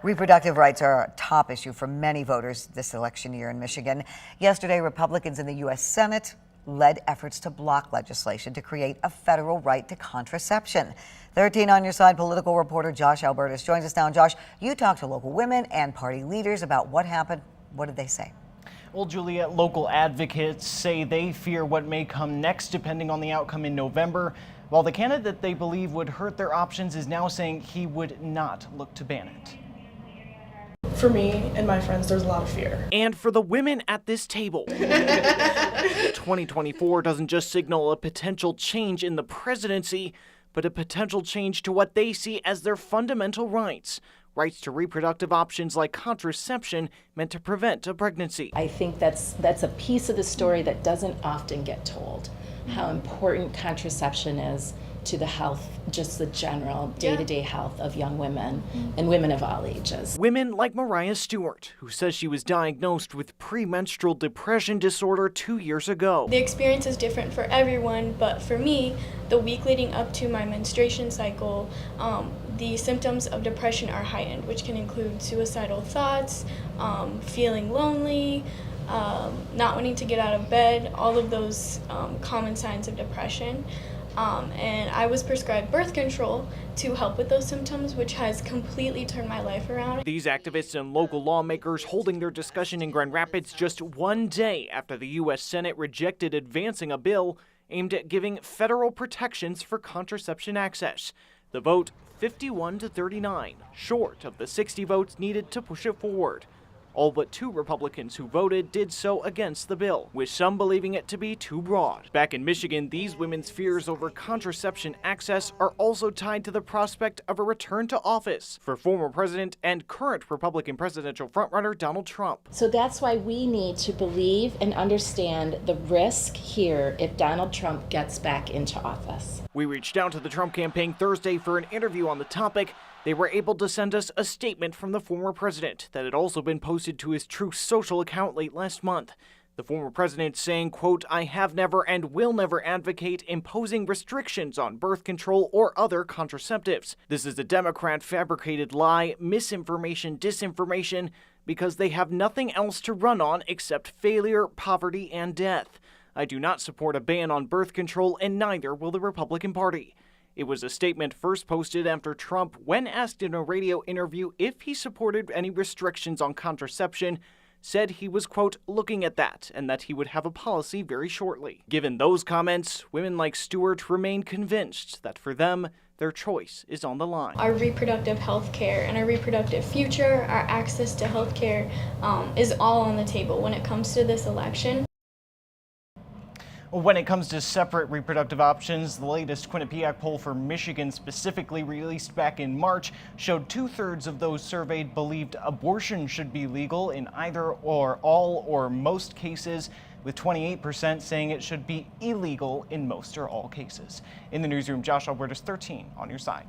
Reproductive rights are a top issue for many voters this election year in Michigan. Yesterday, Republicans in the U.S. Senate led efforts to block legislation to create a federal right to contraception. 13 on your side political reporter Josh Albertus joins us now. Josh, you talked to local women and party leaders about what happened. What did they say? Well, Juliet, local advocates say they fear what may come next depending on the outcome in November, while the candidate they believe would hurt their options is now saying he would not look to ban it. For me and my friends, there's a lot of fear. And for the women at this table, 2024 doesn't just signal a potential change in the presidency, but a potential change to what they see as their fundamental rights. Rights to reproductive options like contraception meant to prevent a pregnancy. I think that's a piece of the story that doesn't often get told, how important contraception is to the health, just the general day-to-day health of young women and women of all ages. Women like Mariah Stewart, who says she was diagnosed with premenstrual depression disorder 2 years ago. The experience is different for everyone, but for me, the week leading up to my menstruation cycle, the symptoms of depression are heightened, which can include suicidal thoughts, feeling lonely, not wanting to get out of bed, all of those common signs of depression. And I was prescribed birth control to help with those symptoms, which has completely turned my life around. These activists and local lawmakers holding their discussion in Grand Rapids just one day after the U.S. Senate rejected advancing a bill aimed at giving federal protections for contraception access. The vote 51-39, short of the 60 votes needed to push it forward. All but 2 Republicans who voted did so against the bill, with some believing it to be too broad. Back in Michigan, these women's fears over contraception access are also tied to the prospect of a return to office for former president and current Republican presidential frontrunner Donald Trump. So that's why we need to believe and understand the risk here if Donald Trump gets back into office. We reached out to the Trump campaign Thursday for an interview on the topic. They were able to send us a statement from the former president that had also been posted to his Truth Social account late last month. The former president saying, quote, "I have never and will never advocate imposing restrictions on birth control or other contraceptives. This is a Democrat-fabricated lie, misinformation, disinformation, because they have nothing else to run on except failure, poverty, and death. I do not support a ban on birth control, and neither will the Republican Party." It was a statement first posted after Trump, when asked in a radio interview if he supported any restrictions on contraception, said he was, quote, "looking at that," and that he would have a policy very shortly. Given those comments, women like Stewart remain convinced that for them, their choice is on the line. Our reproductive health care and our reproductive future, our access to health care is all on the table when it comes to this election. When it comes to separate reproductive options, the latest Quinnipiac poll for Michigan, specifically released back in March, showed 2/3 of those surveyed believed abortion should be legal in either or all or most cases, with 28% saying it should be illegal in most or all cases. In the newsroom, Josh Albertus, 13 on your side.